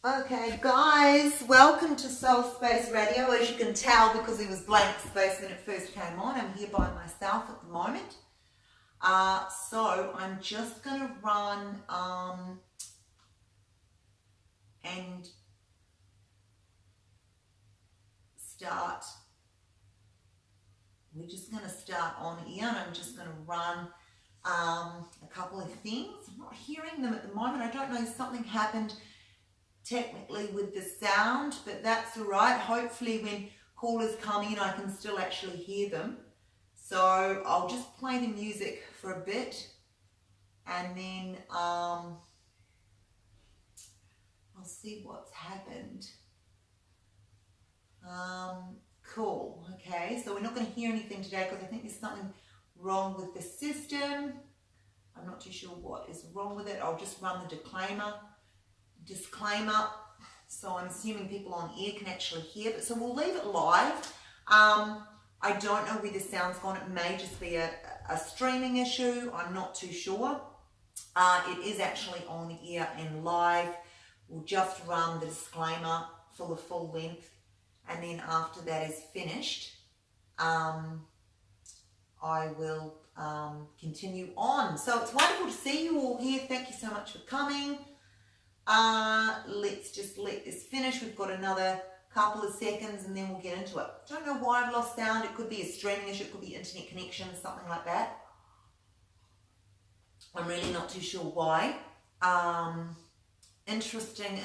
Okay guys, welcome to Soul Space Radio. As you can tell, because it was blank space when it first came on, I'm here by myself at the moment. So I'm just going to run and start. We're just going to start on here, and I'm just going to run a couple of things. I'm not hearing them at the moment. I don't know, something happened technically with the sound, but that's all right. Hopefully when callers come in, I can still actually hear them. So I'll just play the music for a bit, and then I'll see what's happened. Cool. Okay, so we're not going to hear anything today because I think there's something wrong with the system. I'm not too sure what is wrong with it. I'll just run the disclaimer, so I'm assuming people on air can actually hear, but so we'll leave it live. I don't know where the sound's gone. It may just be a streaming issue. I'm not too sure. It is actually on the air and live. We'll just run the disclaimer for the full length, and then after that is finished, I will continue on. So it's wonderful to see you all here. Thank you so much for coming. Let's just let this finish. We've got another couple of seconds and then we'll get into it. Don't know why I've lost sound. It could be a streaming issue, it could be internet connection, something like that. I'm really not too sure why. Interesting.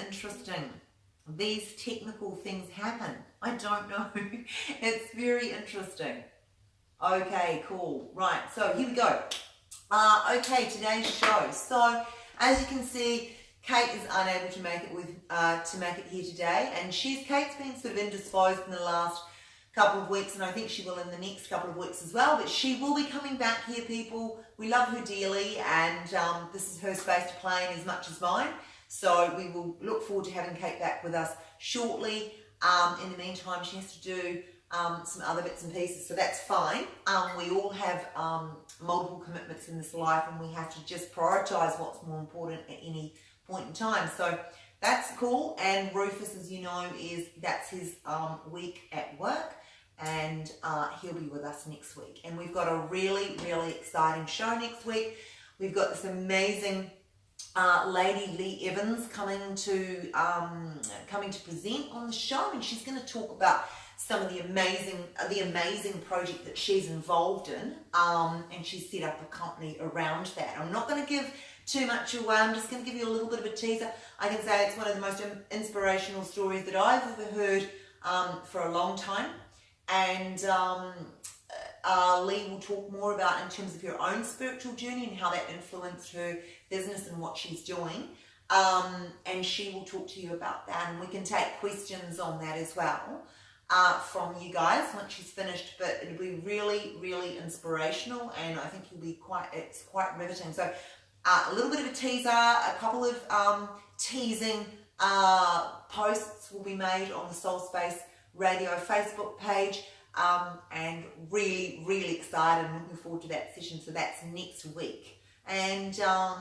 These technical things happen. I don't know. It's very interesting. Okay, cool. Right, so here we go. Okay, today's show. So as you can see, Kate is unable to make it here today, and Kate's been sort of indisposed in the last couple of weeks, and I think she will in the next couple of weeks as well, but she will be coming back here, people. We love her dearly, and this is her space to play in as much as mine, so we will look forward to having Kate back with us shortly. In the meantime, she has to do some other bits and pieces, so that's fine. We all have multiple commitments in this life, and we have to just prioritize what's more important at any point in time. So that's cool. And Rufus, as you know, that's his week at work, and he'll be with us next week. And we've got a really exciting show next week. We've got this amazing lady, Lee Evans, coming to present on the show, and she's going to talk about some of the amazing project that she's involved in, and she's set up a company around that. I'm not going to give too much away. I'm just going to give you a little bit of a teaser. I can say it's one of the most inspirational stories that I've ever heard for a long time, and Lee will talk more about in terms of her own spiritual journey and how that influenced her business and what she's doing, and she will talk to you about that, and we can take questions on that as well from you guys once she's finished. But it'll be really inspirational, and I think it's quite riveting. So a little bit of a teaser, a couple of teasing posts will be made on the Soul Space Radio Facebook page, and really excited and looking forward to that session. So that's next week. And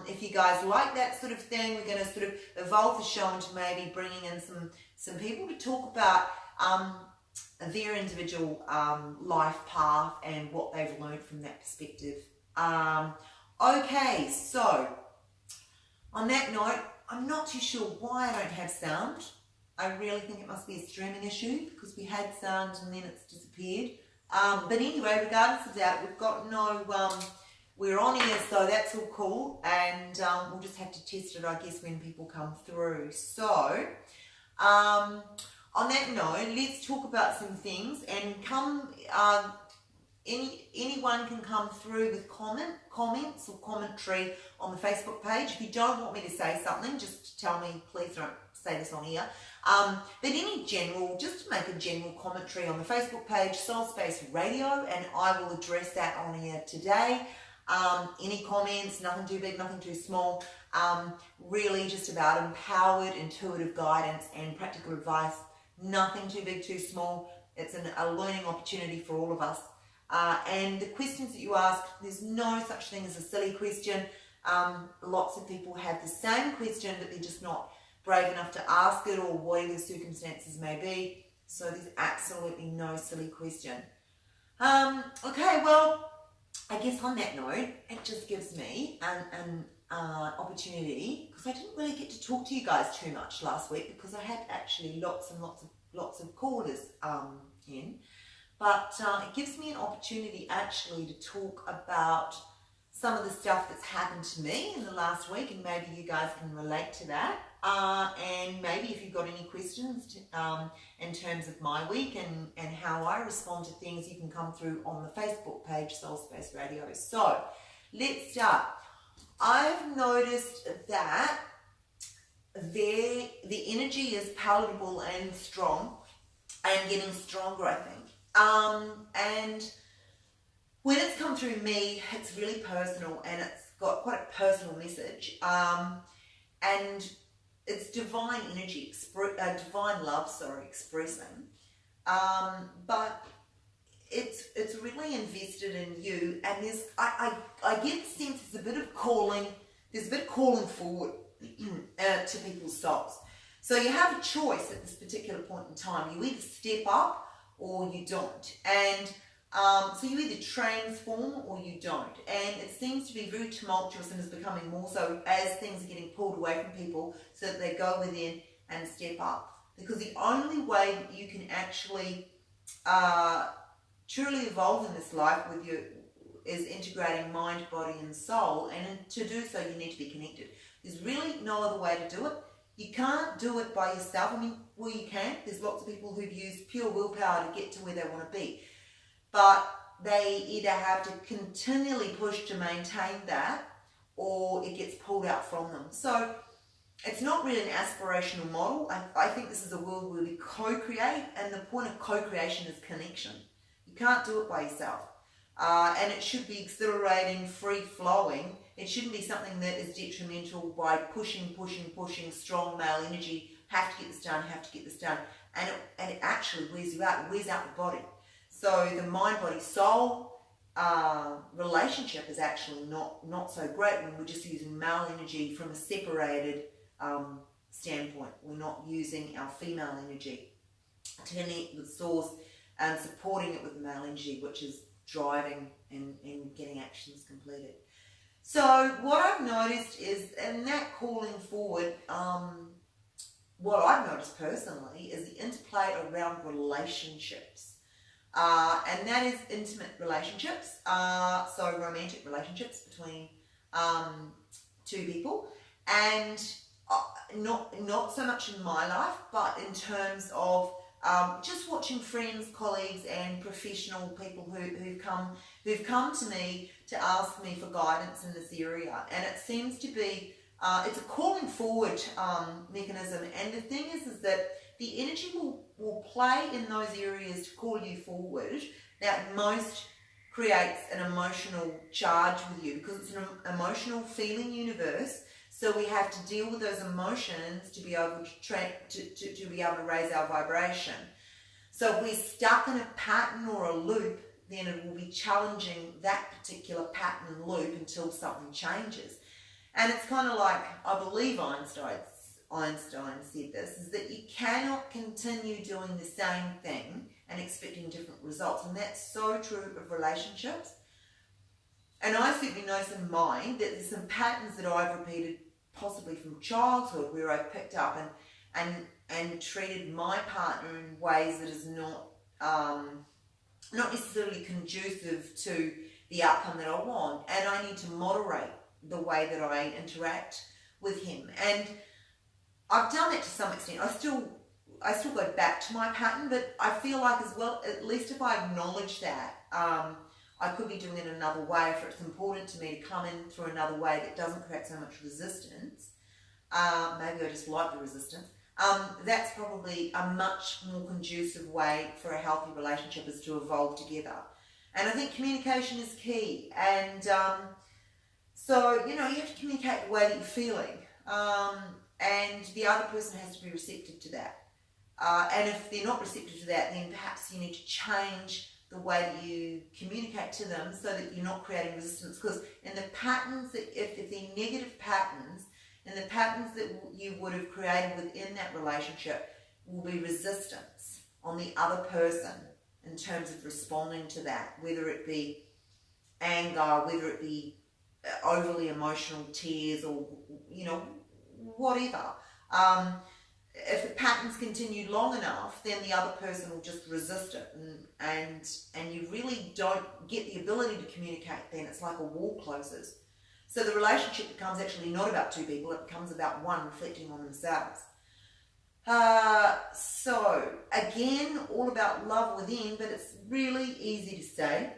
if you guys like that sort of thing, we're going to sort of evolve the show into maybe bringing in some people to talk about their individual life path and what they've learned from that perspective. Okay, so on that note, I'm not too sure why I don't have sound. I really think it must be a streaming issue, because we had sound and then it's disappeared. But anyway, regardless of that, we've got no, we're on here, so that's all cool, and we'll just have to test it, I guess, when people come through. So, on that note, let's talk about some things, and anyone can come through with comments or commentary on the Facebook page. If you don't want me to say something, just tell me, please don't say this on here. But just to make a general commentary on the Facebook page, Soul Space Radio, and I will address that on here today. Any comments, nothing too big, nothing too small, really just about empowered, intuitive guidance and practical advice. Nothing too big, too small. It's a learning opportunity for all of us. And the questions that you ask, there's no such thing as a silly question. Lots of people have the same question, but they're just not brave enough to ask it, or whatever the circumstances may be. So there's absolutely no silly question. Okay, well, I guess on that note, it just gives me an opportunity, because I didn't really get to talk to you guys too much last week because I had actually lots of callers in, but it gives me an opportunity actually to talk about some of the stuff that's happened to me in the last week, and maybe you guys can relate to that. And maybe if you've got any questions in terms of my week and how I respond to things, you can come through on the Facebook page, Soul Space Radio. So let's start. I've noticed that the energy is palatable and strong, and getting stronger, I think. And when it's come through me, it's really personal, and it's got quite a personal message. And it's divine energy, divine love, expressing. But it's really invested in you, and I get the sense there's a bit of calling forward to people's souls. So you have a choice at this particular point in time. You either step up or you don't. And so you either transform or you don't. And it seems to be very tumultuous and is becoming more so as things are getting pulled away from people, so that they go within and step up. Because the only way that you can actually truly evolve in this life with you is integrating mind, body and soul. And to do so, you need to be connected. There's really no other way to do it. You can't do it by yourself. I mean, well, you can. There's lots of people who've used pure willpower to get to where they want to be. But they either have to continually push to maintain that, or it gets pulled out from them. So it's not really an aspirational model. I think this is a world where we co-create, and the point of co-creation is connection. You can't do it by yourself. And it should be exhilarating, free-flowing. It shouldn't be something that is detrimental by pushing, strong male energy, have to get this done. And it actually wears you out. It wears out the body. So the mind-body-soul relationship is actually not so great when we're just using male energy from a separated standpoint. We're not using our female energy to connect with source and supporting it with the male energy, which is driving and getting actions completed. So what I've noticed is, in that calling forward, what I've noticed personally is the interplay around relationships. And that is intimate relationships, so romantic relationships between two people, and not so much in my life, but in terms of just watching friends, colleagues, and professional people who've come to me to ask me for guidance in this area. And it seems to be it's a calling forward mechanism. And the thing is that the energy will play in those areas to call you forward that most creates an emotional charge with you, because it's an emotional feeling universe. So we have to deal with those emotions to be able to be able to raise our vibration. So if we're stuck in a pattern or a loop, then it will be challenging that particular pattern and loop until something changes. And it's kind of like, I believe Einstein said this, is that you cannot continue doing the same thing and expecting different results. And that's so true of relationships. And I certainly notice in mine that there's some patterns that I've repeated possibly from childhood, where I've picked up and treated my partner in ways that is not necessarily conducive to the outcome that I want. And I need to moderate the way that I interact with him. And I've done that to some extent. I still go back to my pattern, but I feel like as well, at least if I acknowledge that, I could be doing it another way. If it's important to me to come in through another way that doesn't create so much resistance, maybe I just like the resistance, that's probably a much more conducive way for a healthy relationship, is to evolve together. And I think communication is key. And so, you have to communicate the way that you're feeling. And the other person has to be receptive to that. And if they're not receptive to that, then perhaps you need to change the way that you communicate to them so that you're not creating resistance. Because in the patterns, if they're negative patterns, And the patterns that you would have created within that relationship will be resistance on the other person in terms of responding to that, whether it be anger, whether it be overly emotional tears, or, you know, whatever. If the patterns continue long enough, then the other person will just resist it, and you really don't get the ability to communicate. Then it's like a wall closes. So the relationship becomes actually not about two people, it becomes about one reflecting on themselves. So again, all about love within, but it's really easy to say.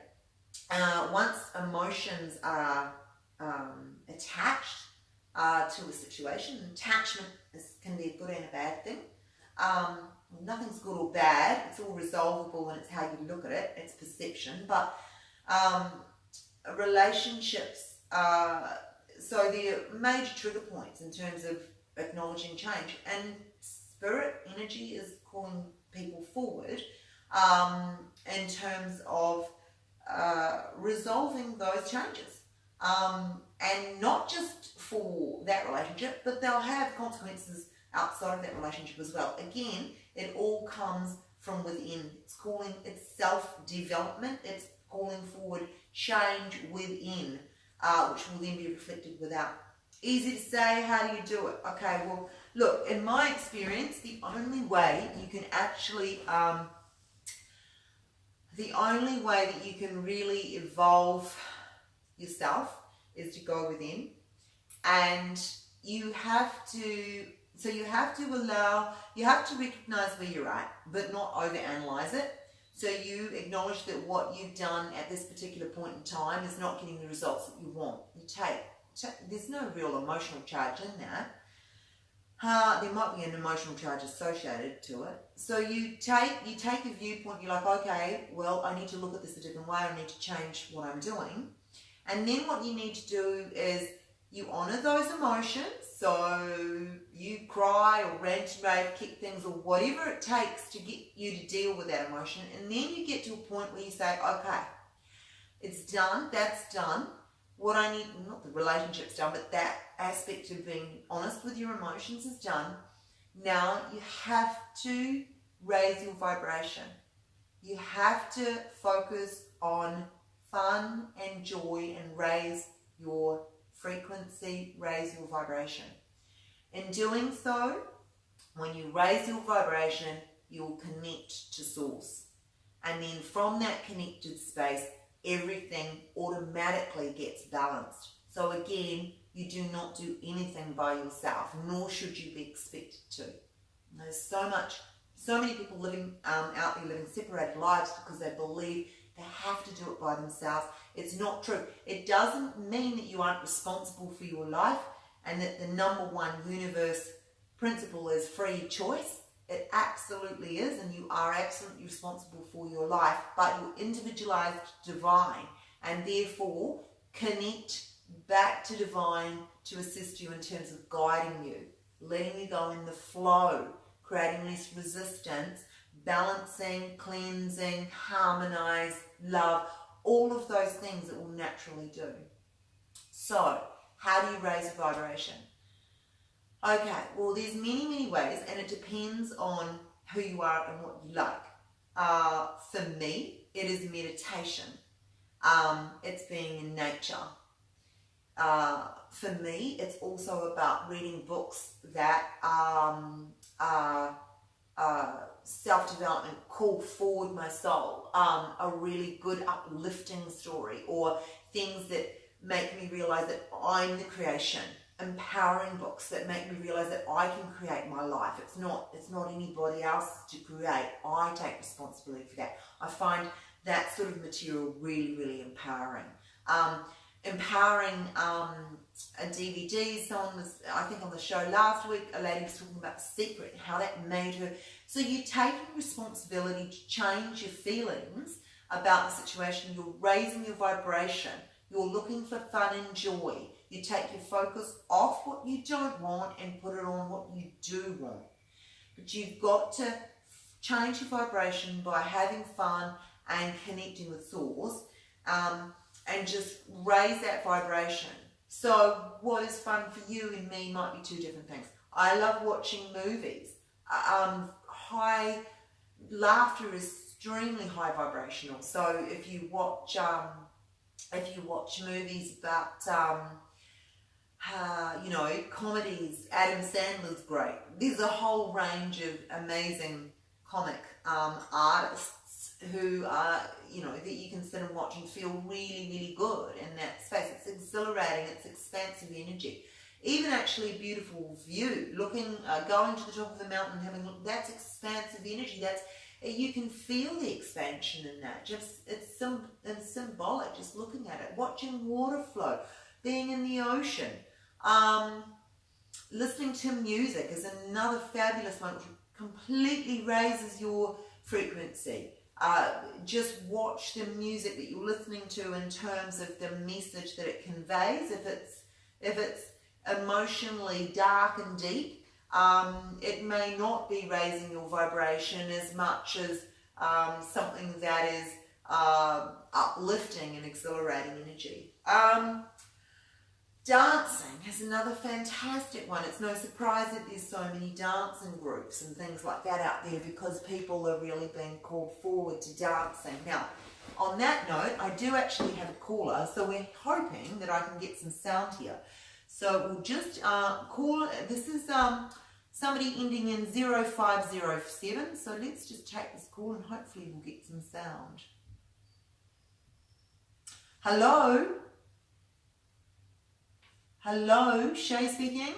Once emotions are attached to a situation, attachment can be a good and a bad thing. Nothing's good or bad, it's all resolvable, and it's how you look at it, it's perception. But relationships, so the major trigger points in terms of acknowledging change, and spirit energy is calling people forward in terms of resolving those changes, and not just for that relationship, but they'll have consequences outside of that relationship as well. Again, it all comes from within. It's self-development. It's calling forward change within, which will then be reflected without. Easy to say. How do you do it? Okay, well, look, in my experience, the only way you can actually the only way that you can really evolve yourself is to go within, and you have to recognize where you're at, but not overanalyze it. So you acknowledge that what you've done at this particular point in time is not getting the results that you want. There's no real emotional charge in that. There might be an emotional charge associated to it. So you take a viewpoint, you're like, okay, well, I need to look at this a different way, I need to change what I'm doing. And then what you need to do is you honour those emotions. So you cry or rant and rave, kick things, or whatever it takes to get you to deal with that emotion. And then you get to a point where you say, okay, it's done, that's done. What I need, not the relationship's done, but that aspect of being honest with your emotions is done. Now you have to raise your vibration. You have to focus on fun and joy and raise your frequency, raise your vibration. In doing so, when you raise your vibration, you'll connect to source. And then from that connected space, everything automatically gets balanced. So again, you do not do anything by yourself, nor should you be expected to. There's so many people living out there living separated lives because they believe they have to do it by themselves. It's not true. It doesn't mean that you aren't responsible for your life and that the number one universe principle is free choice. It absolutely is, and you are absolutely responsible for your life, but you're individualized divine, and therefore connect back to divine to assist you in terms of guiding you, letting you go in the flow, creating less resistance, balancing, cleansing, harmonize, love, all of those things that will naturally do. So, how do you raise a vibration? Okay, well, there's many ways, and it depends on who you are and what you like. For me, it is meditation. It's being in nature. For me, it's also about reading books that are self-development, call forward my soul, a really good uplifting story, or things that make me realize that I'm the creation. Empowering books that make me realize that I can create my life. It's not anybody else's to create. I take responsibility for that. I find that sort of material really empowering. Empowering a DVD. Someone was, I think on the show last week, a lady was talking about The Secret and how that made her. So you're taking responsibility to change your feelings about the situation. You're raising your vibration. You're looking for fun and joy. You take your focus off what you don't want and put it on what you do want. But you've got to change your vibration by having fun and connecting with source, and just raise that vibration. So what is fun for you and me might be two different things. I love watching movies. Laughter is extremely high vibrational. So if you watch movies about comedies, Adam Sandler's great. There's a whole range of amazing comic artists who are, that you can sit and watch and feel really, really good in that space. It's exhilarating, it's expansive energy. Even actually a beautiful view, going to the top of the mountain, that's expansive energy. You can feel the expansion in that. It's symbolic, just looking at it. Watching water flow, being in the ocean. Listening to music is another fabulous one, which completely raises your frequency. Just watch the music that you're listening to in terms of the message that it conveys. If it's emotionally dark and deep, it may not be raising your vibration as much as something that is uplifting and exhilarating energy. Dancing is another fantastic one. It's no surprise that there's so many dancing groups and things like that out there, because people are really being called forward to dancing. Now, on that note, I do actually have a caller, so we're hoping that I can get some sound here. So we'll just call, this is somebody ending in 0507, so let's just take this call and hopefully we'll get some sound. Hello? Hello, Shay speaking.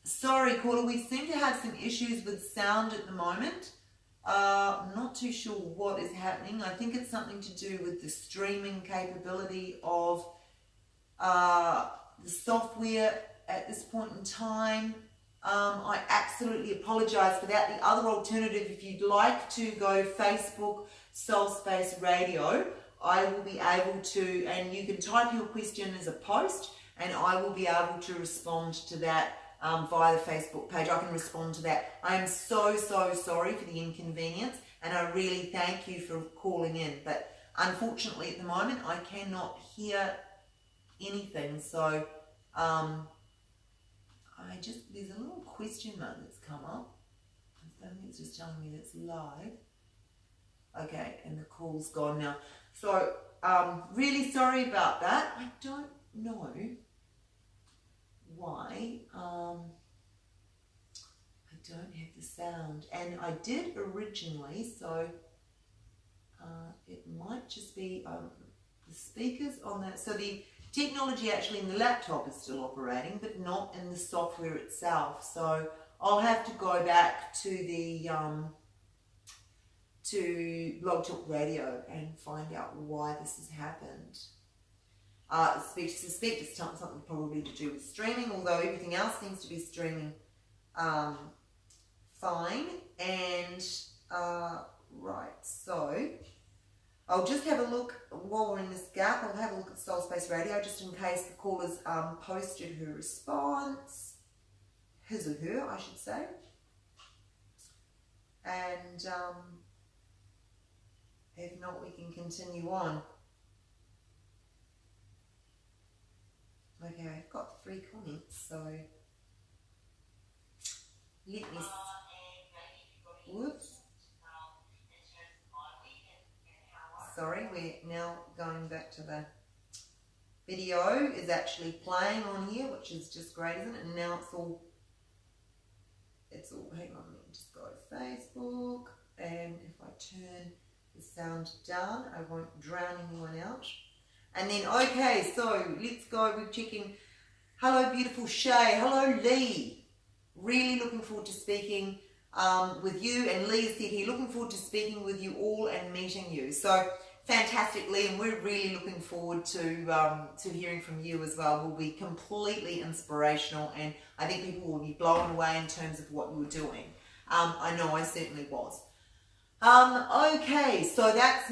Sorry, caller, we seem to have some issues with sound at the moment. I'm not too sure what is happening. I think it's something to do with the streaming capability of the software at this point in time. I absolutely apologize for that. The other alternative, if you'd like to go Facebook Soul Space Radio, I will be able to, and you can type your question as a post, and I will be able to respond to that via the Facebook page. I can respond to that. I am so sorry for the inconvenience, and I really thank you for calling in. But unfortunately, at the moment, I cannot hear anything. So there's a little question mark that's come up. I think it's just telling me that's live. Okay, and the call's gone now. So, really sorry about that. I don't know why I don't have the sound. And I did originally, so it might just be the speakers on that. So the technology actually in the laptop is still operating, but not in the software itself. So I'll have to go back to the to Blog Talk Radio and find out why this has happened. I suspect it's something probably to do with streaming, although everything else seems to be streaming fine. And right, so I'll just have a look while we're in this gap. I'll have a look at Soul Space Radio just in case the caller's posted her response, his or her, I should say. And if not, we can continue on. Okay, I've got 3 comments, so let me. Whoops. Sorry, we're now going back to the video is actually playing on here, which is just great, isn't it? And now it's all, hang on, let me just go to Facebook, and if I turn the sound down, I won't drown anyone out. And then, okay, so let's go, we're checking. Hello, beautiful Shay. Hello, Lee. Really looking forward to speaking with you. And Lee said here, looking forward to speaking with you all and meeting you. So, fantastic, Lee, and we're really looking forward to hearing from you as well. Will be completely inspirational, and I think people will be blown away in terms of what you were doing. I know I certainly was. Okay, so that's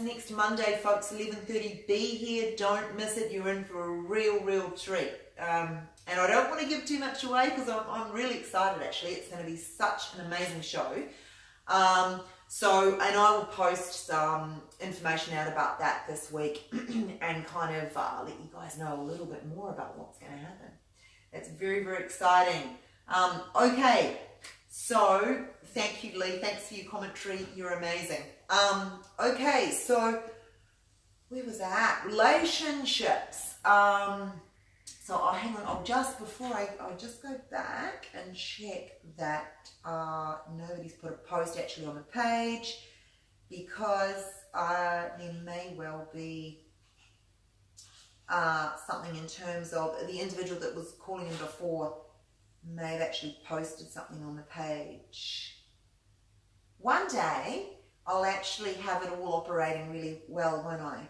next Monday, folks, 11:30. Be here, don't miss it. You're in for a real treat. And I don't want to give too much away because I'm really excited, actually. It's going to be such an amazing show. So, and I will post some information out about that this week and kind of let you guys know a little bit more about what's going to happen. It's very, very exciting. Okay, so thank you, Lee. Thanks for your commentary. You're amazing. Okay, so where was that? Relationships. So hang on, I'll just go back and check that nobody's put a post actually on the page, because there may well be something in terms of the individual that was calling in before may have actually posted something on the page. One day I'll actually have it all operating really well, won't I?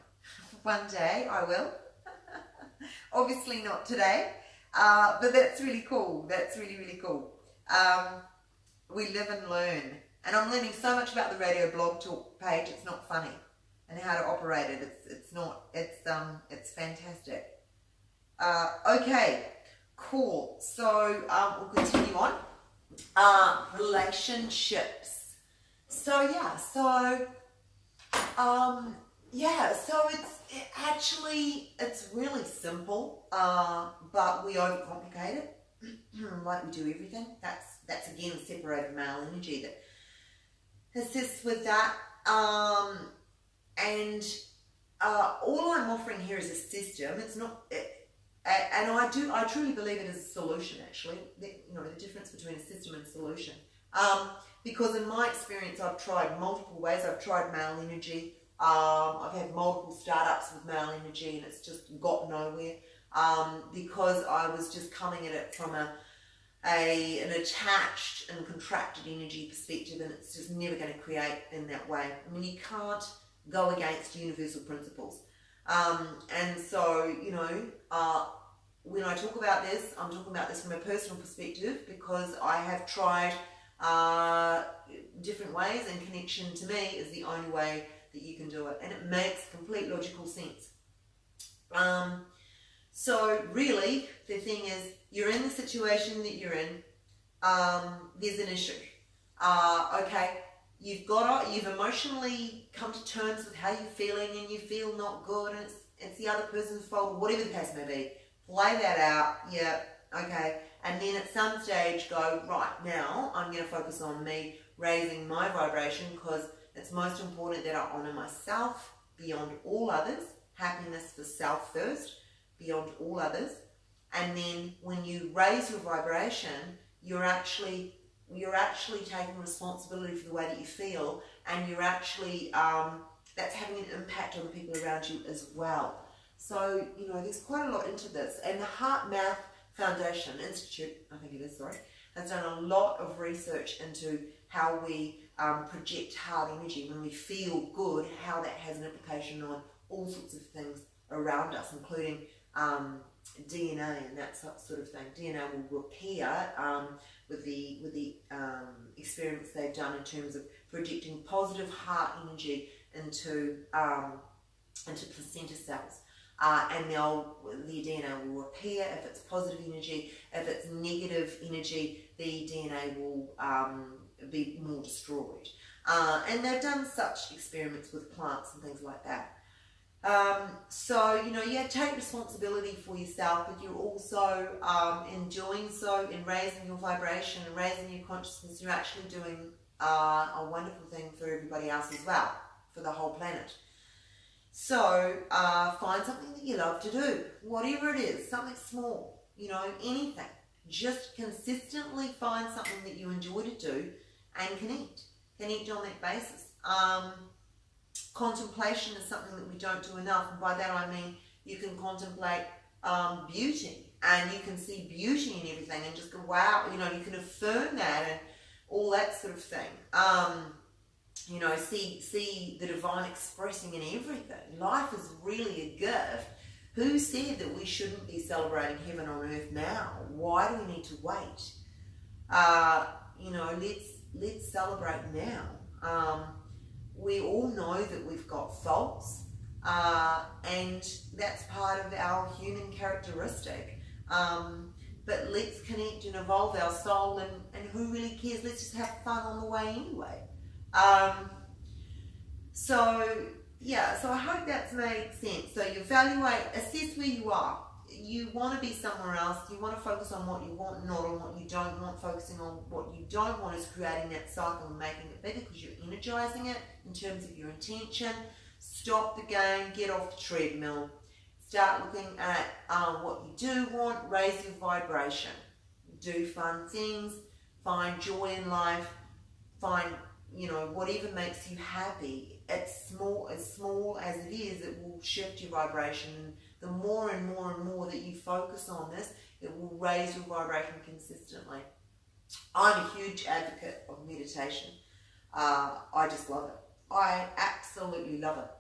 One day I will. Obviously not today, but that's really cool. That's really, really cool. We live and learn. And I'm learning so much about the radio blog talk page. It's not funny. And how to operate it. It's fantastic. Okay, cool. So we'll continue on. Relationships. So it's really simple, but we overcomplicate it, like we do everything. That's again separated male energy that assists with that. And all I'm offering here is a system. It's not, and I truly believe it is a solution. Actually, the difference between a system and a solution. Because in my experience, I've tried multiple ways. I've tried male energy. I've had multiple startups with male energy, and it's just got nowhere, because I was just coming at it from an attached and contracted energy perspective, and it's just never going to create in that way. I mean, you can't go against universal principles. And so, when I talk about this, I'm talking about this from a personal perspective, because I have tried different ways, and connection to me is the only way that you can do it, and it makes complete logical sense. So really, the thing is, you're in the situation that you're in. There's an issue. Okay, you've emotionally come to terms with how you're feeling, and you feel not good, and it's the other person's fault, or whatever the case may be. Play that out. Yeah. Okay. And then at some stage go, right, now I'm going to focus on me raising my vibration, because it's most important that I honour myself beyond all others. Happiness for self first, beyond all others. And then when you raise your vibration, you're actually taking responsibility for the way that you feel, and you're actually that's having an impact on the people around you as well. So there's quite a lot into this, and the Heart Math Foundation Institute, I think it is, has done a lot of research into how we project heart energy when we feel good, how that has an implication on all sorts of things around us, including DNA and that sort of thing. DNA will repair with the experiments they've done in terms of projecting positive heart energy into placenta cells. And the DNA will repair if it's positive energy. If it's negative energy, the DNA will be more destroyed. And they've done such experiments with plants and things like that. So, take responsibility for yourself, but you're also, in doing so, in raising your vibration and raising your consciousness, you're actually doing a wonderful thing for everybody else as well, for the whole planet. So, find something that you love to do, whatever it is, something small, anything. Just consistently find something that you enjoy to do and connect on that basis. Contemplation is something that we don't do enough, and by that I mean you can contemplate beauty, and you can see beauty in everything and just go, wow, you can affirm that and all that sort of thing. See the divine expressing in everything. Life is really a gift. Who said that we shouldn't be celebrating heaven on earth now? Why do we need to wait? Let's celebrate now. We all know that we've got faults, and that's part of our human characteristic. But let's connect and evolve our soul, and who really cares? Let's just have fun on the way anyway. So yeah, so I hope that's made sense. So you evaluate, assess where you are. You want to be somewhere else. You want to focus on what you want, not on what you don't want. Focusing on what you don't want is creating that cycle and making it bigger because you're energizing it in terms of your intention. Stop the game, get off the treadmill. Start looking at what you do want, raise your vibration. Do fun things, find joy in life, find, whatever makes you happy. It's small as it is, it will shift your vibration. And the more and more and more that you focus on this, it will raise your vibration consistently. I'm a huge advocate of meditation. I just love it. I absolutely love it.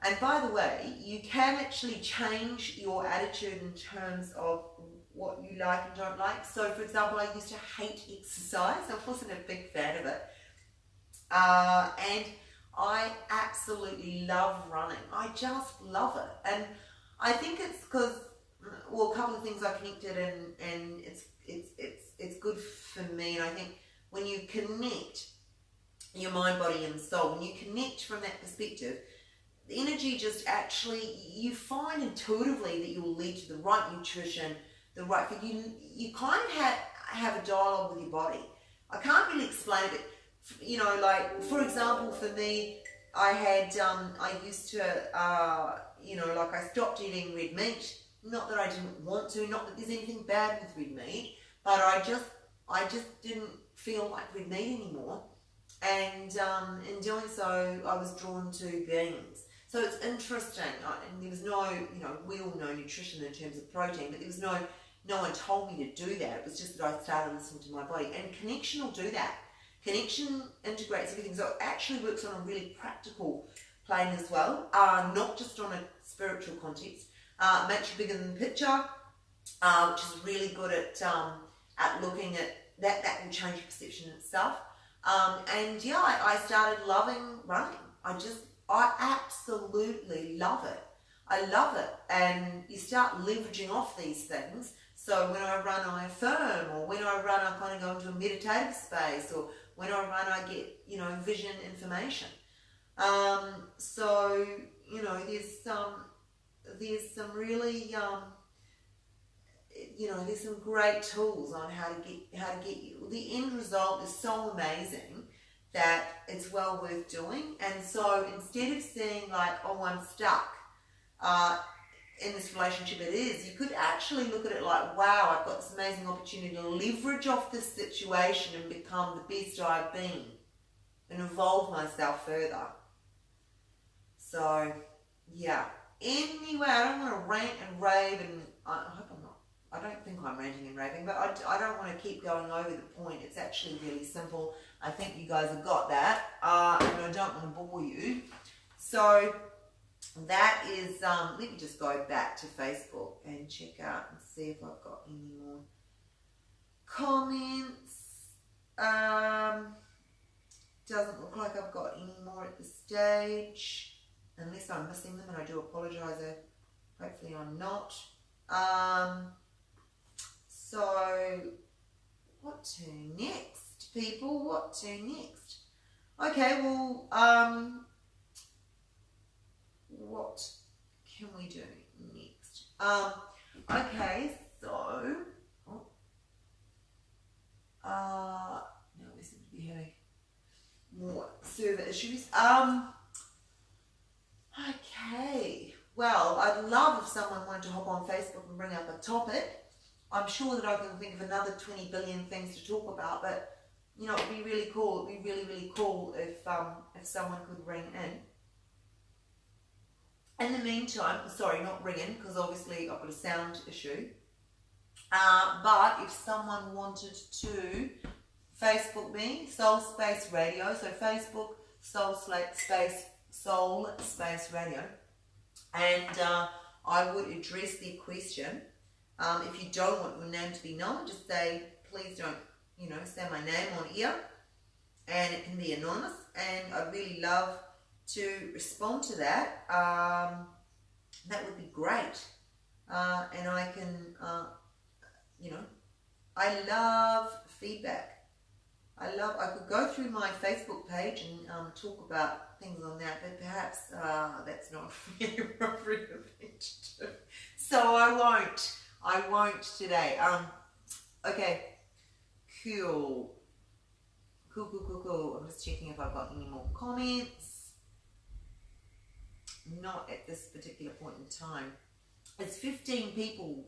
And by the way, you can actually change your attitude in terms of what you like and don't like. So, for example, I used to hate exercise. I wasn't a big fan of it. And I absolutely love running. I just love it. And I think it's because, well, a couple of things I connected and it's good for me. And I think when you connect your mind, body and soul, when you connect from that perspective, the energy just actually, you find intuitively that you'll lead to the right nutrition, the right food. You kind of have a dialogue with your body. I can't really explain it. Like, for example, for me, I used to, I stopped eating red meat. Not that I didn't want to, not that there's anything bad with red meat, but I just didn't feel like red meat anymore. And in doing so, I was drawn to beans. So it's interesting, and there was no, we all know nutrition in terms of protein, but there was no one told me to do that. It was just that I started listening to my body. And connection will do that. Connection integrates everything. So it actually works on a really practical plane as well, not just on a spiritual context. It makes you bigger than the picture, which is really good at looking at that. That will change your perception itself. And yeah, I started loving running. I absolutely love it. I love it. And you start leveraging off these things. So when I run, I affirm, or when I run, I kind of go into a meditative space, or when I run, I get, vision information. So, there's some really, there's some great tools on how to get you. The end result is so amazing that it's well worth doing. And so instead of seeing like, oh, I'm stuck in this relationship, you could actually look at it like, wow, I've got this amazing opportunity to leverage off this situation and become the best I've been and evolve myself further. So, yeah. Anyway, I don't want to rant and rave, and I hope I'm not. I don't think I'm ranting and raving, but I don't want to keep going over the point. It's actually really simple. I think you guys have got that, and I don't want to bore you. So that is, let me just go back to Facebook and check out and see if I've got any more comments. Doesn't look like I've got any more at this stage, unless I'm missing them, and I do apologise. Hopefully I'm not. So what to next, people? What to next? Okay, well, what can we do next? Okay, so, now we seem to be having more server issues. Okay, well, I'd love if someone wanted to hop on Facebook and bring up a topic. I'm sure that I can think of another 20 billion things to talk about, but it'd be really cool. It'd be really, really cool if someone could ring in. In the meantime, sorry, not ring in, because obviously I've got a sound issue. But if someone wanted to Facebook me, Soul Space Radio, so Facebook Soul Space Radio, and I would address their question. If you don't want your name to be known, just say, please don't, say my name on here, and it can be anonymous, and I'd really love to respond to that. That would be great. And I can, I love feedback. I could go through my Facebook page and talk about things on that, but perhaps that's not really appropriate thing to do. So I won't today. Okay, cool. Cool. I'm just checking if I've got any more comments. Not at this particular point in time. It's 15 people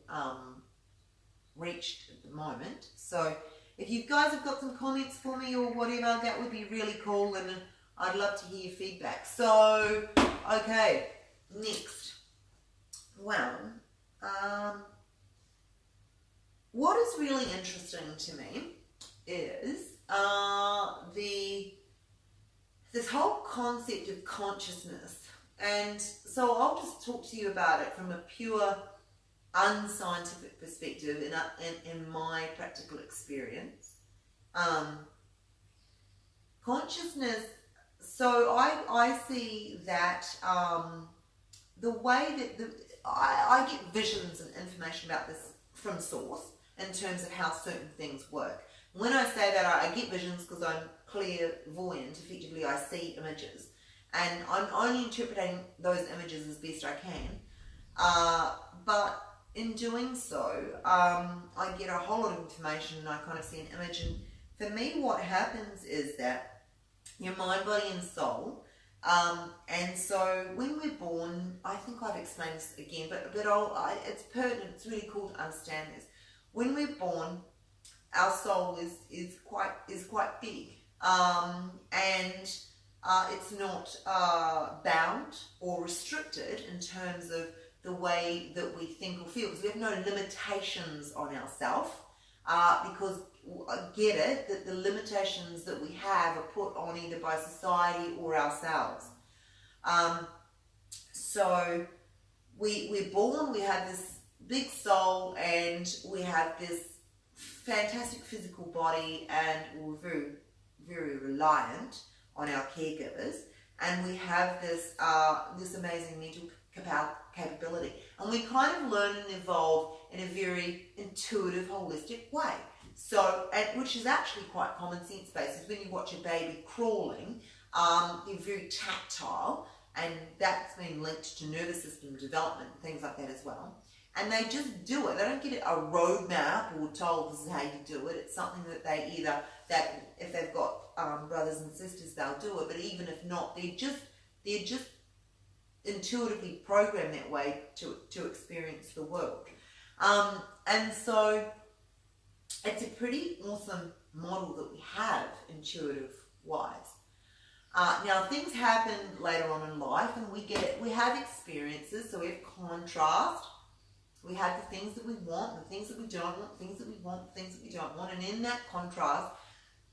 reached at the moment. So if you guys have got some comments for me or whatever, that would be really cool, and I'd love to hear your feedback. So, okay, next. Well, what is really interesting to me is this whole concept of consciousness. And so I'll just talk to you about it from a pure unscientific perspective in my practical experience. Consciousness, so I see that the way that I get visions and information about this from source in terms of how certain things work. When I say that, I get visions because I'm clairvoyant. Effectively, I see images, and I'm only interpreting those images as best I can. But in doing so, I get a whole lot of information, and I kind of see an image. And for me, what happens is that your mind, body, and soul. And so when we're born, I think I've explained this again, but it's pertinent. It's really cool to understand this. When we're born, our soul is quite big, and it's not bound or restricted in terms of the way that we think or feel, because we have no limitations on ourselves, because I get it that the limitations that we have are put on either by society or ourselves. So we're born, we have this big soul, and we have this fantastic physical body, and we're very, very reliant on our caregivers, and we have this amazing mental capability, and we kind of learn and evolve in a very intuitive, holistic way. So, which is actually quite common sense based. When you watch a baby crawling, they're very tactile, and that's been linked to nervous system development and things like that as well. And they just do it. They don't get a roadmap or told this is how you do it. It's something that they that if they've got brothers and sisters, they'll do it. But even if not, they're just intuitively programmed that way to experience the world. And so it's a pretty awesome model that we have, intuitive-wise. Now things happen later on in life, and we have experiences. So we have contrast. We have the things that we want, the things that we don't want, things that we want, things that we don't want. And in that contrast,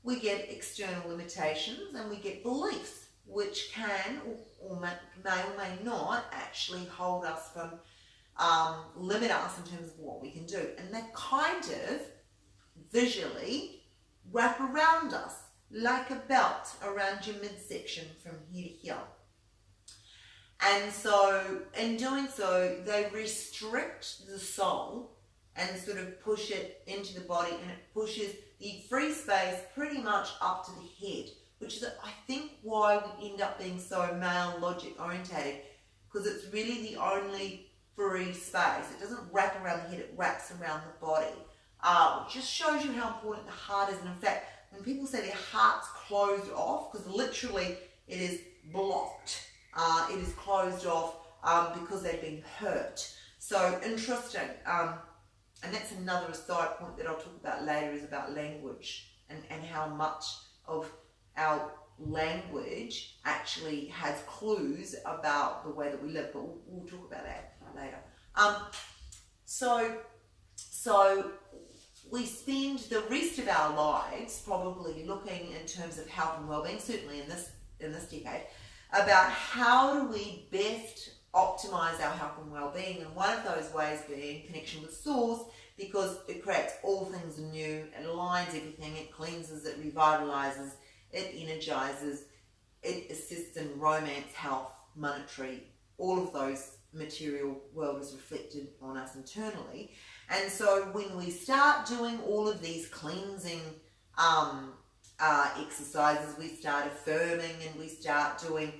we get external limitations, and we get beliefs, which can or may not actually hold us from, limit us in terms of what we can do. And they kind of visually wrap around us like a belt around your midsection from here to here. And so, in doing so, they restrict the soul and sort of push it into the body, and it pushes the free space pretty much up to the head, which is, I think, why we end up being so male logic orientated, because it's really the only free space. It doesn't wrap around the head, it wraps around the body, which just shows you how important the heart is. And in fact, when people say their heart's closed off, because literally it is blocked, it is closed off because they've been hurt. So interesting. And that's another side point that I'll talk about later, is about language and how much of our language actually has clues about the way that we live. But we'll talk about that later. So we spend the rest of our lives probably looking in terms of health and well-being, certainly in this decade, about how do we best optimize our health and well-being, and one of those ways being connection with source, because it creates all things new, it aligns everything, it cleanses, it revitalizes, it energizes, it assists in romance, health, monetary, all of those material world is reflected on us internally. And so when we start doing all of these cleansing exercises, we start affirming, and we start doing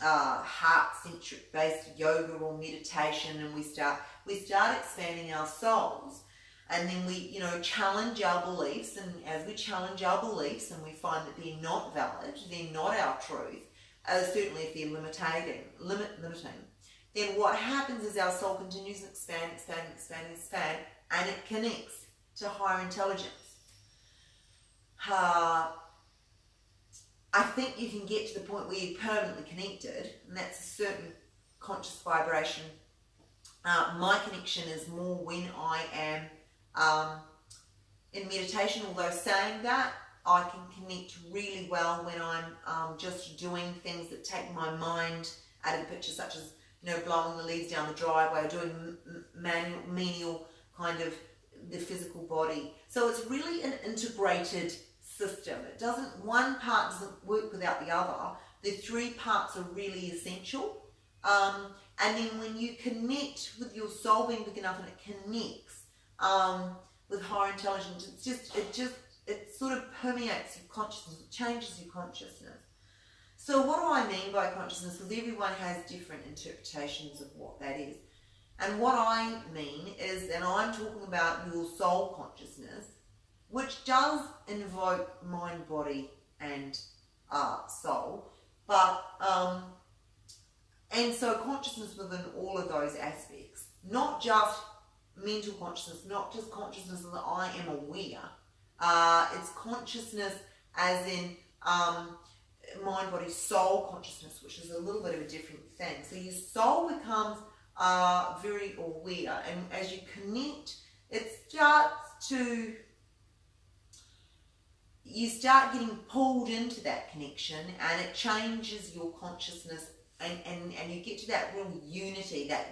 heart-centric based yoga or meditation, and we start expanding our souls. And then we, you know, challenge our beliefs, and as we challenge our beliefs and we find that they're not valid, they're not our truth, certainly if they're limiting, then what happens is our soul continues to expand, and it connects to higher intelligence. I think you can get to the point where you're permanently connected, and that's a certain conscious vibration. My connection is more when I am in meditation, although saying that, I can connect really well when I'm just doing things that take my mind out of the picture, such as, you know, blowing the leaves down the driveway, or doing menial kind of the physical body. So it's really an integrated system. It doesn't, one part doesn't work without the other. The three parts are really essential. And then when you connect with your soul being big enough and it connects with higher intelligence, it sort of permeates your consciousness, it changes your consciousness. So what do I mean by consciousness? Because everyone has different interpretations of what that is. And what I mean is, and I'm talking about your soul consciousness, which does invoke mind, body, and soul, but and so consciousness within all of those aspects, not just mental consciousness, not just consciousness that I am aware. It's consciousness as in mind, body, soul consciousness, which is a little bit of a different thing. So your soul becomes very aware, and as you connect, you start getting pulled into that connection, and it changes your consciousness, and you get to that real unity, that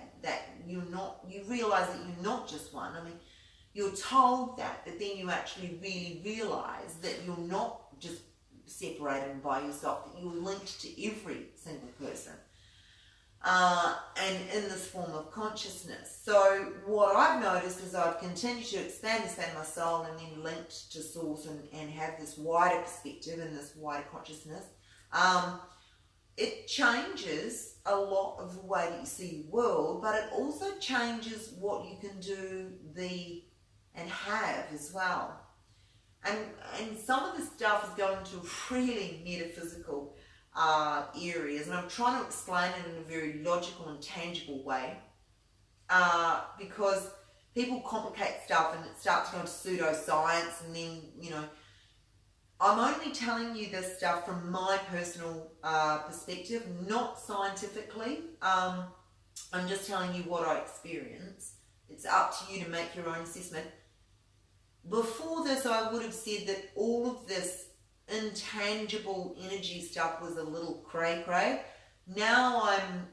you realize that you're not just one. I mean, you're told that, but then you actually really realize that you're not just separated by yourself, that you're linked to every single person, and in this form of consciousness. So what I've noticed is I've continued to expand my soul, and then linked to source, and have this wider perspective and this wider consciousness. It changes a lot of the way that you see the world, but it also changes what you can do, be, and have as well. And some of this stuff is going to really metaphysical areas, and I'm trying to explain it in a very logical and tangible way, because people complicate stuff and it starts going to pseudoscience, and then, you know, I'm only telling you this stuff from my personal perspective, not scientifically. I'm just telling you what I experience. It's up to you to make your own assessment. Before this, I would have said that all of this intangible energy stuff was a little cray-cray. Now I'm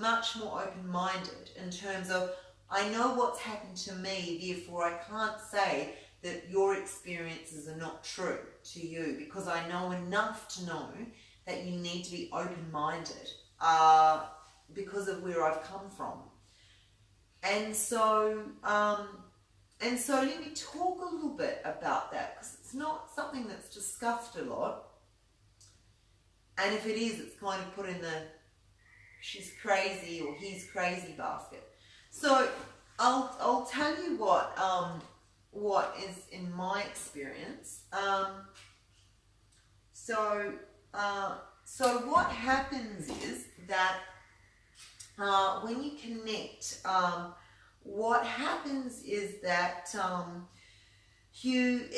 much more open-minded in terms of, I know what's happened to me, therefore I can't say that your experiences are not true to you, because I know enough to know that you need to be open-minded because of where I've come from. And so let me talk a little bit about that, because it's not something that's discussed a lot. And if it is, it's kind of put in the she's crazy or he's crazy basket. So I'll tell you what is in my experience. So what happens is that when you connect, what happens is that you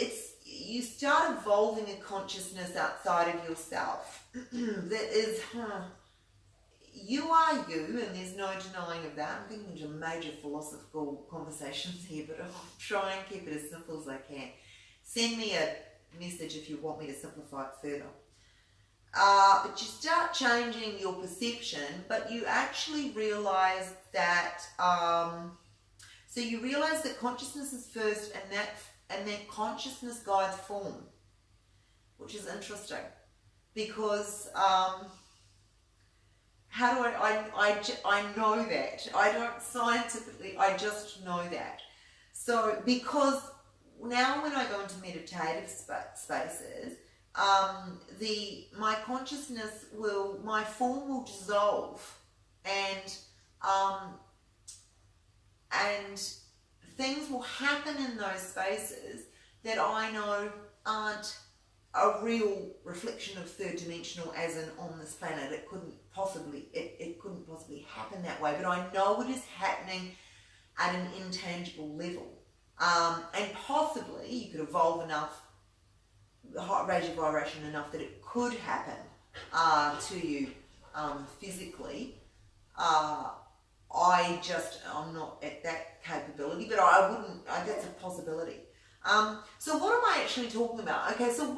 start evolving a consciousness outside of yourself that is, you are you, and there's no denying of that. I'm getting into major philosophical conversations here, but I'll try and keep it as simple as I can. Send me a message if you want me to simplify it further. But you start changing your perception, but you actually realize that, so you realize that consciousness is first, and that consciousness guides form, which is interesting, because how do I know that? I don't scientifically, I just know that. So because now when I go into meditative spaces, my consciousness my form will dissolve, and things will happen in those spaces that I know aren't a real reflection of third dimensional, as in on this planet. It couldn't possibly happen that way, but I know it is happening at an intangible level. And possibly you could evolve enough, raise your vibration enough that it could happen to you physically. I'm not at that capability, but that's a possibility. So what am I actually talking about? Okay, so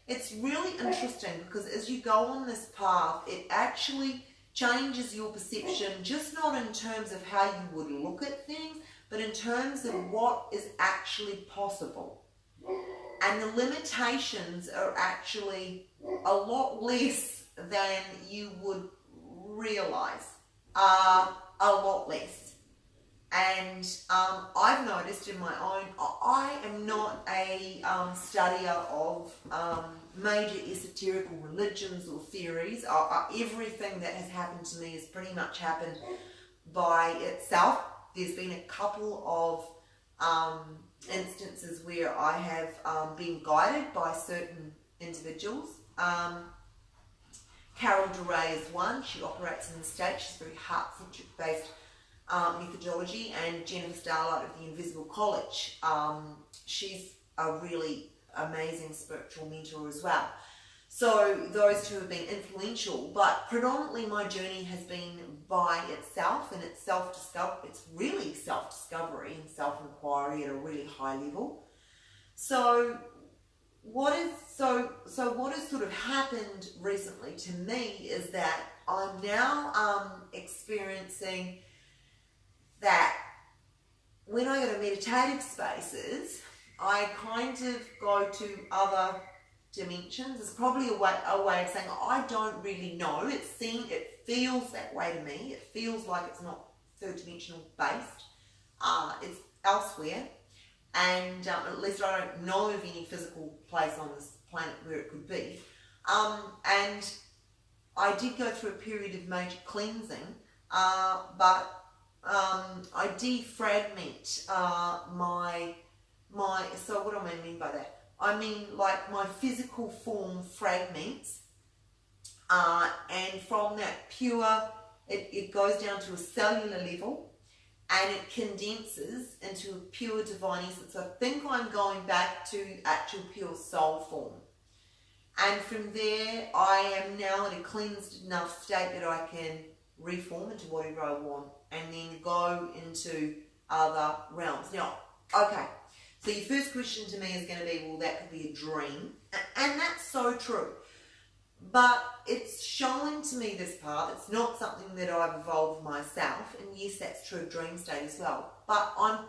it's really interesting, because as you go on this path, it actually changes your perception, just not in terms of how you would look at things, but in terms of what is actually possible. And the limitations are actually a lot less than you would realize. A lot less. And I've noticed in my own, I am not a studier of major esoterical religions or theories. Everything that has happened to me has pretty much happened by itself. There's been a couple of instances where I have been guided by certain individuals. Carol DeRay is one. She operates in the States. She's very heart-centric based methodology. And Jennifer Starlight of the Invisible College. She's a really amazing spiritual mentor as well. So those two have been influential, but predominantly my journey has been by itself, and it's really self-discovery and self-inquiry at a really high level. So what has sort of happened recently to me is that I'm now experiencing that when I go to meditative spaces, I kind of go to other dimensions. It's probably a way of saying I don't really know. It feels that way to me. It feels like it's not third dimensional based. It's elsewhere. And at least I don't know of any physical place on this planet where it could be. And I did go through a period of major cleansing, but I defragment so what do I mean by that? I mean, like, my physical form fragments, and from that pure, it goes down to a cellular level, and it condenses into a pure divine essence. So I think I'm going back to actual pure soul form. And from there, I am now in a cleansed enough state that I can reform into whatever I want, and then go into other realms. Now, okay, so your first question to me is going to be, well, that could be a dream. And that's so true. But it's shown to me this path. It's not something that I've evolved myself. And yes, that's true of dream state as well. But I'm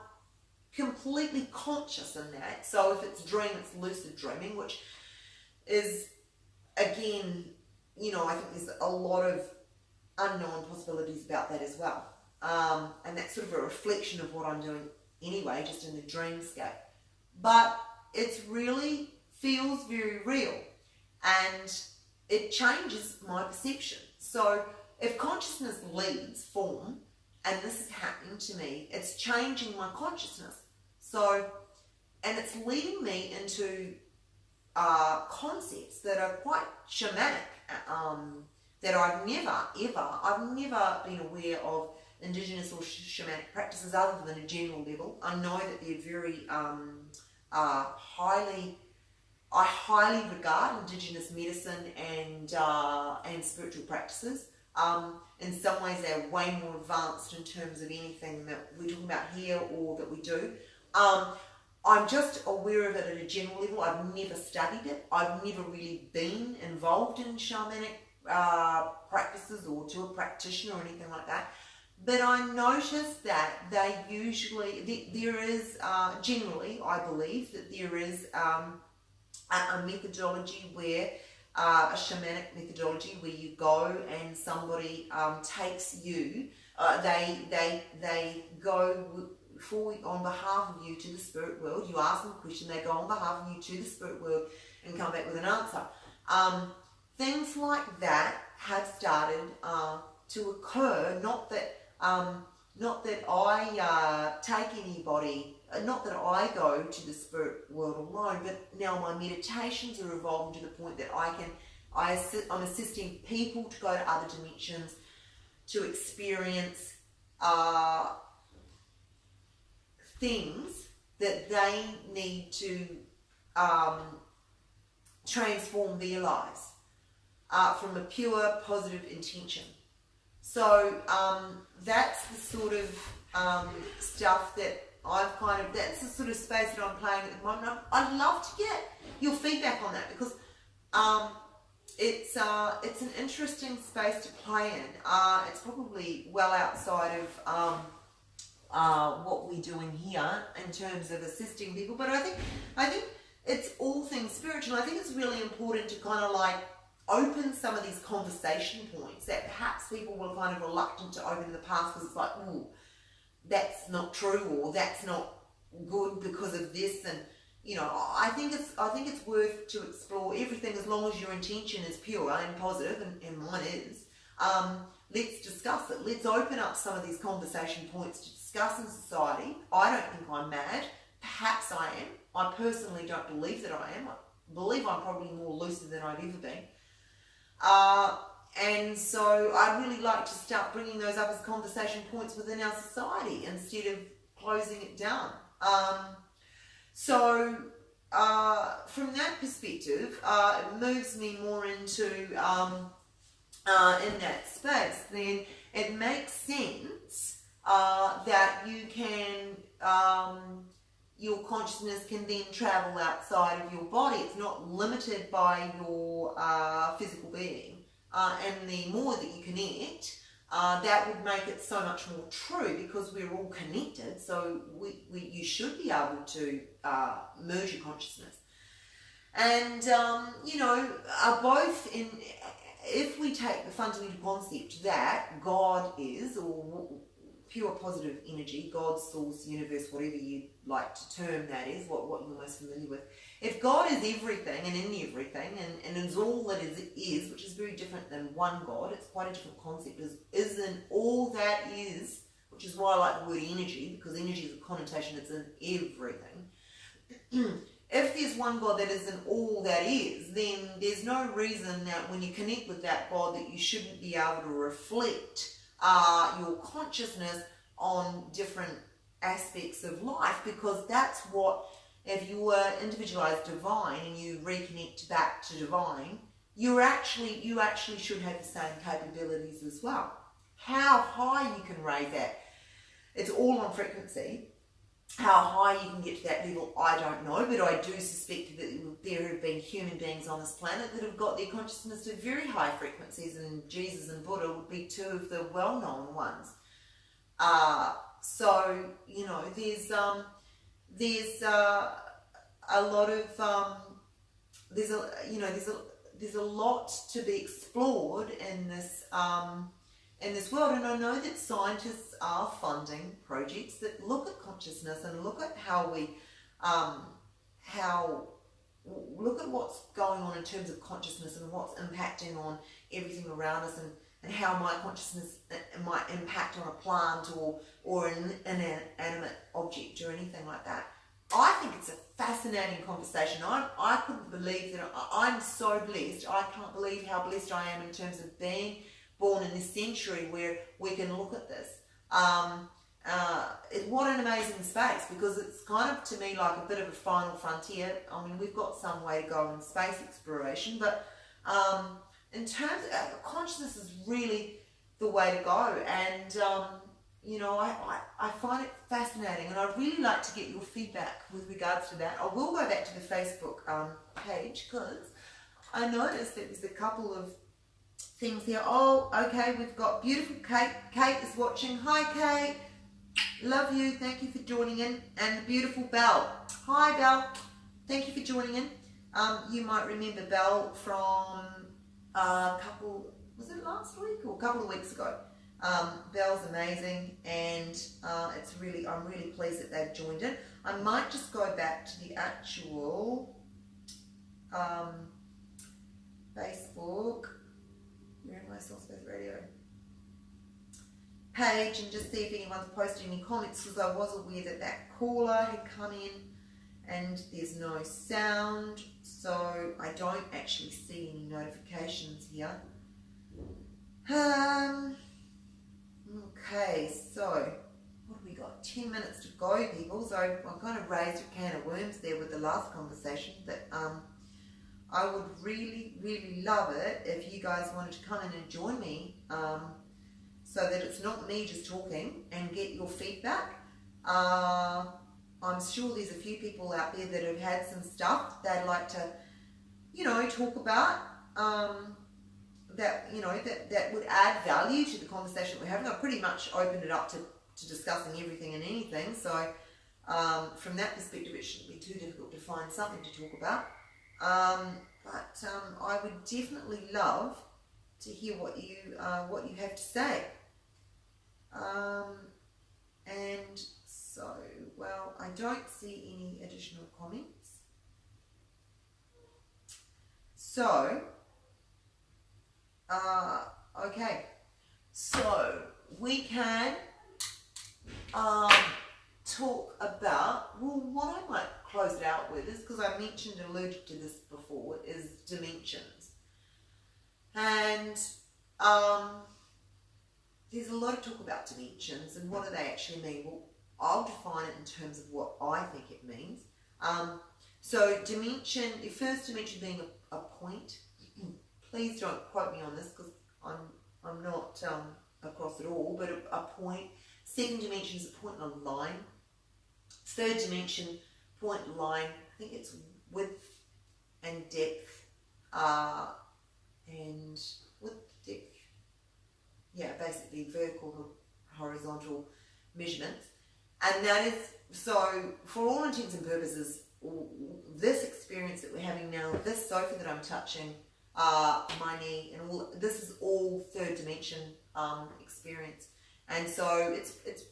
completely conscious in that. So if it's dream, it's lucid dreaming, which is, again, I think there's a lot of unknown possibilities about that as well. And that's sort of a reflection of what I'm doing anyway, just in the dreamscape. But it really feels very real, and it changes my perception. So if consciousness leads form, and this is happening to me, it's changing my consciousness. So, and it's leading me into concepts that are quite shamanic, that I've never been aware of indigenous or shamanic practices other than a general level. I know that they're very I highly regard indigenous medicine and spiritual practices. In some ways they're way more advanced in terms of anything that we're talking about here or that we do. I'm just aware of it at a general level. I've never studied it. I've never really been involved in shamanic practices or to a practitioner or anything like that. But I noticed that they usually, there is, generally, I believe that there is a methodology where, a shamanic methodology where you go and somebody takes you, they go on behalf of you to the spirit world. You ask them a question, they go on behalf of you to the spirit world and come back with an answer. Things like that have started to occur. Not that I take anybody, not that I go to the spirit world alone, but now my meditations are evolving to the point that I'm assisting people to go to other dimensions, to experience things that they need to transform their lives from a pure positive intention. So that's the sort of stuff that that's the sort of space that I'm playing at the moment. I'd love to get your feedback on that, because it's an interesting space to play in. It's probably well outside of what we're doing here in terms of assisting people, but I think it's all things spiritual. I think it's really important to kind of like open some of these conversation points that perhaps people were kind of reluctant to open in the past, because it's like, ooh, that's not true, or that's not good because of this. And you know, I think it's worth to explore everything, as long as your intention is pure and positive, and mine is. Let's discuss it. Let's open up some of these conversation points to discuss in society. I don't think I'm mad. Perhaps I am. I personally don't believe that I am. I believe I'm probably more lucid than I've ever been. And so I'd really like to start bringing those up as conversation points within our society instead of closing it down. So from that perspective, it moves me more into, in that space, then it makes sense that you can, your consciousness can then travel outside of your body. It's not limited by your physical being. And the more that you connect, that would make it so much more true, because we're all connected. So you should be able to merge your consciousness. And, you know, both in, if we take the fundamental concept that God is, or pure positive energy, God, source, universe, whatever you like to term that is, what you're most familiar with. If God is everything and in everything and is all that is, which is very different than one God, it's quite a different concept, isn't all that is, which is why I like the word energy, because energy is a connotation, it's in everything. If there's one God that isn't all that is, then there's no reason that when you connect with that God that you shouldn't be able to reflect your consciousness on different aspects of life, because that's what, if you were individualized divine and you reconnect back to divine, you actually should have the same capabilities as well. How high you can raise that, it's all on frequency. How high you can get to that level, I don't know, but I do suspect that there have been human beings on this planet that have got their consciousness to very high frequencies, and Jesus and Buddha would be two of the well-known ones. So, you know, there's a lot of there's a lot to be explored in this world, and I know that scientists are funding projects that look at consciousness and look at how we look at what's going on in terms of consciousness and what's impacting on everything around us, and how my consciousness might impact on a plant or an inanimate object or anything like that. I think it's a fascinating conversation. I couldn't believe that I'm so blessed. I can't believe how blessed I am in terms of being born in this century where we can look at this. What an amazing space, because it's kind of, to me, like a bit of a final frontier. I mean, we've got some way to go in space exploration, but in terms of consciousness is really the way to go. And you know, I find it fascinating, and I'd really like to get your feedback with regards to that. I will go back to the Facebook page, because I noticed that there's a couple of things here. Oh, okay, we've got beautiful Kate. Kate is watching. Hi, Kate. Love you. Thank you for joining in. And the beautiful Belle. Hi, Belle. Thank you for joining in. You might remember Belle from a couple, was it last week or a couple of weeks ago? Belle's amazing, and I'm really pleased that they've joined in. I might just go back to the actual Facebook, where am I, Soul Space Radio page, and just see if anyone's posted any comments, because I was aware that that caller had come in and there's no sound, so I don't actually see any notifications here. Okay, so what have we got? 10 minutes to go, people. So I kind of raised a can of worms there with the last conversation, that I would really love it if you guys wanted to come in and join me, so that it's not me just talking, and get your feedback. I'm sure there's a few people out there that have had some stuff they'd like to, talk about, that would add value to the conversation that we're having. I've pretty much opened it up to discussing everything and anything, so from that perspective it shouldn't be too difficult to find something to talk about. But I would definitely love to hear what you have to say. And so, well, I don't see any additional comments. So, okay, so we can talk about, well, what I might close it out with is, because I alluded to this before, is dimensions. And there's a lot of talk about dimensions, and what do they actually mean? Well, I'll define it in terms of what I think it means. So dimension, the first dimension being a point. Please don't quote me on this, because I'm not across it all, but a point. Second dimension is a point and a line. Third dimension, point and line. I think it's width and depth, and width, depth. Yeah, basically vertical, horizontal measurements. And that is, so for all intents and purposes, this experience that we're having now, this sofa that I'm touching, my knee, and all this is all third dimension experience. And so it's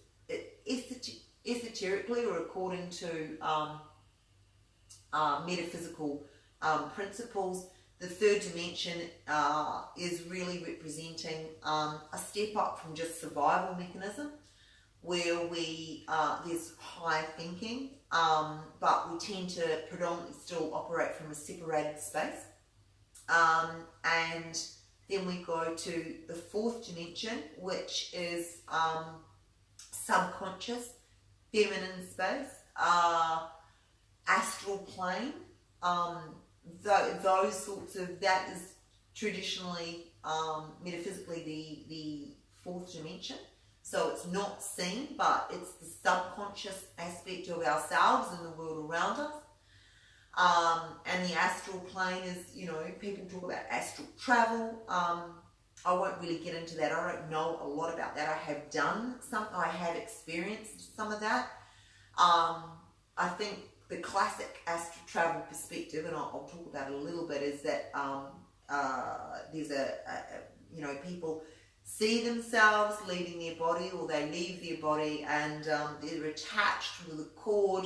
esoterically, or according to metaphysical principles, the third dimension is really representing a step up from just survival mechanism, where there's high thinking, but we tend to predominantly still operate from a separated space. And then we go to the fourth dimension, which is subconscious, feminine space, astral plane. Those sorts of, that is traditionally, metaphysically, the fourth dimension. So it's not seen, but it's the subconscious aspect of ourselves and the world around us. And the astral plane is, people talk about astral travel. I won't really get into that. I don't know a lot about that. I have experienced some of that. I think the classic astral travel perspective, and I'll talk about it a little bit, is that there's people see themselves leaving their body, or they leave their body, and they're attached with a cord,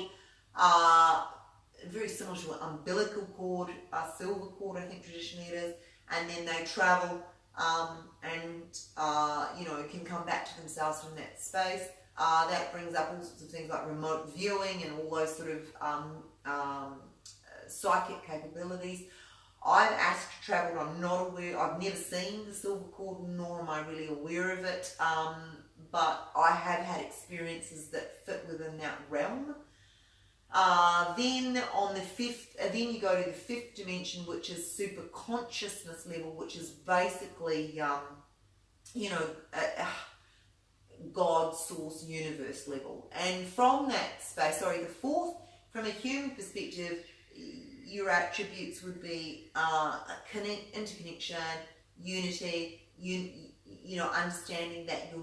very similar to an umbilical cord, a silver cord, I think traditionally it is, and then they travel and can come back to themselves from that space. That brings up all sorts of things like remote viewing and all those sort of psychic capabilities. I've astral traveled. I'm not aware. I've never seen the silver cord, nor am I really aware of it. But I have had experiences that fit within that realm. Then on the fifth, then you go to the fifth dimension, which is super consciousness level, which is basically, God, source, universe level. And from that space, the fourth, from a human perspective, your attributes would be interconnection, unity, understanding that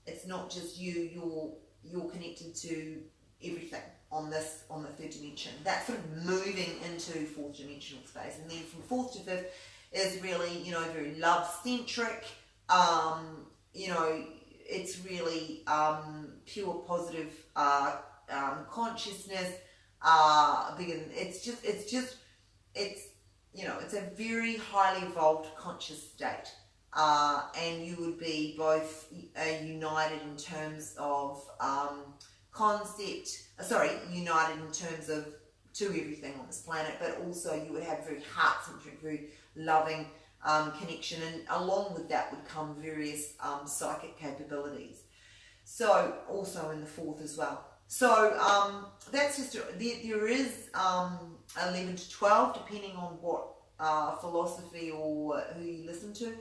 it's not just you're connected to everything on the third dimension. That's sort of moving into fourth dimensional space. And then from fourth to fifth is really, very love-centric, you know, it's really pure positive consciousness. Because it's you know, it's a very highly evolved conscious state, and you would be both united in terms of united in terms of to everything on this planet, but also you would have very heart-centric, very loving connection, and along with that would come various psychic capabilities. So also in the fourth as well. So that's just, there is 11 to 12, depending on what philosophy or who you listen to.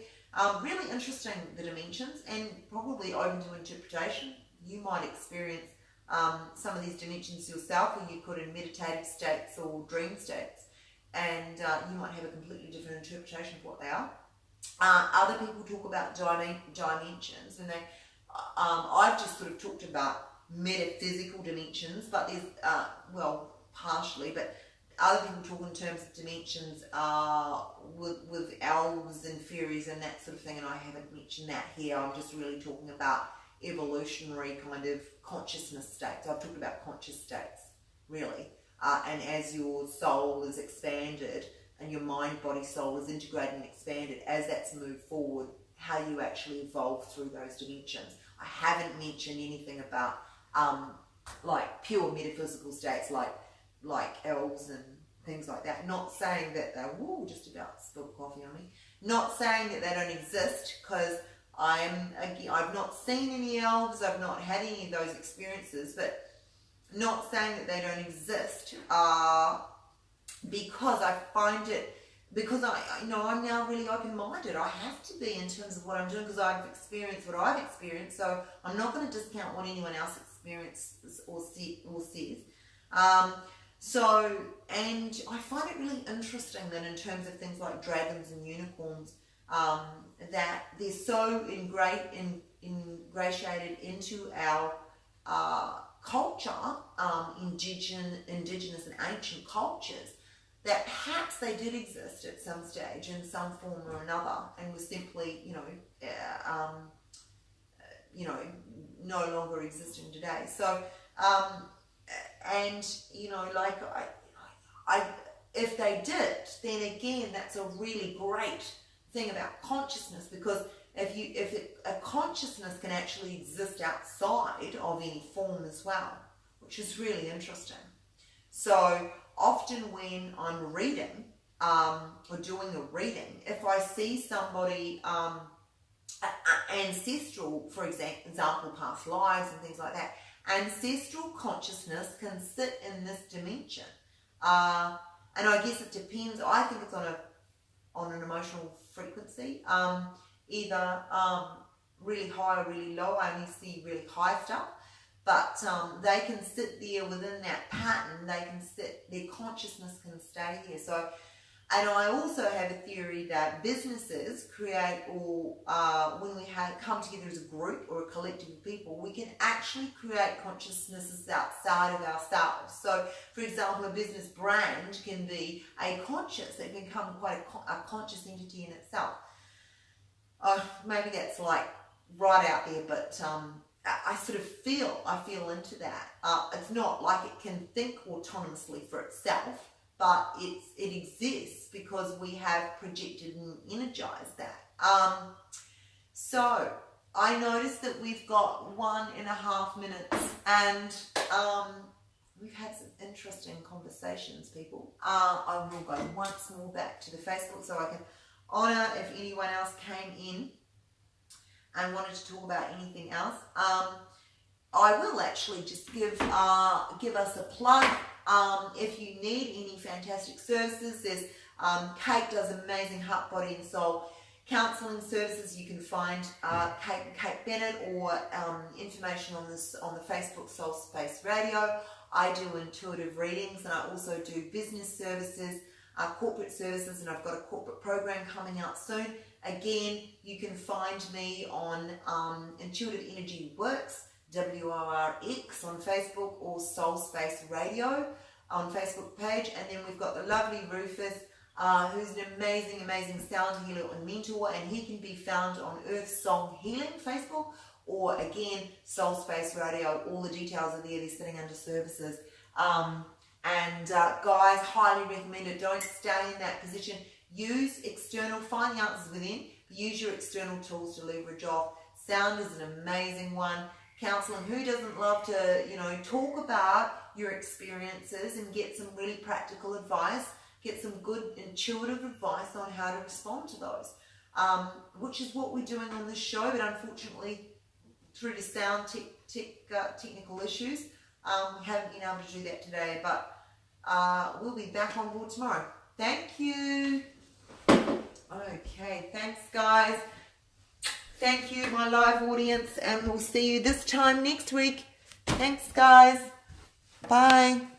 Really interesting, the dimensions, and probably open to interpretation. You might experience some of these dimensions yourself, when you put in meditative states or dream states, and you might have a completely different interpretation of what they are. Other people talk about dimensions, and I've just sort of talked about metaphysical dimensions, but there's well, partially, but other people talk in terms of dimensions with elves and fairies and that sort of thing, and I haven't mentioned that here. I'm just really talking about evolutionary kind of consciousness states. I've talked about conscious states, really, and as your soul is expanded and your mind, body, soul is integrated and expanded, as that's moved forward, how you actually evolve through those dimensions. I haven't mentioned anything about like pure metaphysical states, like elves and things like that. Not saying that they're, just about spilled coffee on me. Not saying that they don't exist, because I've not seen any elves, I've not had any of those experiences, but not saying that they don't exist, because I find it, because I'm now really open-minded. I have to be, in terms of what I'm doing, because I've experienced what I've experienced, so I'm not going to discount what anyone else experiences or says. And I find it really interesting that in terms of things like dragons and unicorns, that they're so ingratiated into our culture, indigenous and ancient cultures, that perhaps they did exist at some stage in some form or another, and were simply, no longer existing today. So, if they did, then again, that's a really great thing about consciousness, because a consciousness can actually exist outside of any form as well, which is really interesting. So often when I'm reading or doing a reading, if I see somebody ancestral, for example, past lives and things like that, ancestral consciousness can sit in this dimension, and I guess it depends. I think it's on an emotional frequency, either really high or really low. I only see really high stuff, but they can sit there within that pattern. They can sit, their consciousness can stay here. So, and I also have a theory that businesses create, or when we come together as a group or a collective of people, we can actually create consciousnesses outside of ourselves. So, for example, a business brand can be a conscious, it can become quite a conscious entity in itself. Maybe that's like right out there, but I sort of feel into that. It's not like it can think autonomously for itself, but it exists because we have projected and energized that. So I noticed that we've got 1.5 minutes, and we've had some interesting conversations, people. I will go once more back to the Facebook so I can honor if anyone else came in and wanted to talk about anything else. I will actually just give us a plug. If you need any fantastic services, there's Kate does amazing heart, body and soul counselling services. You can find Kate Bennett, or information on the Facebook Soul Space Radio. I do intuitive readings, and I also do business services, corporate services, and I've got a corporate program coming out soon. Again, you can find me on Intuitive Energy Works, WORX on Facebook, or Soul Space Radio on Facebook page. And then we've got the lovely Rufus who's an amazing, amazing sound healer and mentor, and he can be found on Earth Song Healing Facebook, or again, Soul Space Radio. All the details are there. They're sitting under services. Guys, highly recommend it. Don't stay in that position. Use external, find the answers within. Use your external tools to leverage off. Sound is an amazing one. Counseling, who doesn't love to, you know, talk about your experiences and get some really practical advice, get some good intuitive advice on how to respond to those, which is what we're doing on this show, but unfortunately, through the sound technical issues, we haven't been able to do that today, but we'll be back on board tomorrow. Thank you. Okay, thanks guys. Thank you, my live audience, and we'll see you this time next week. Thanks guys. Bye.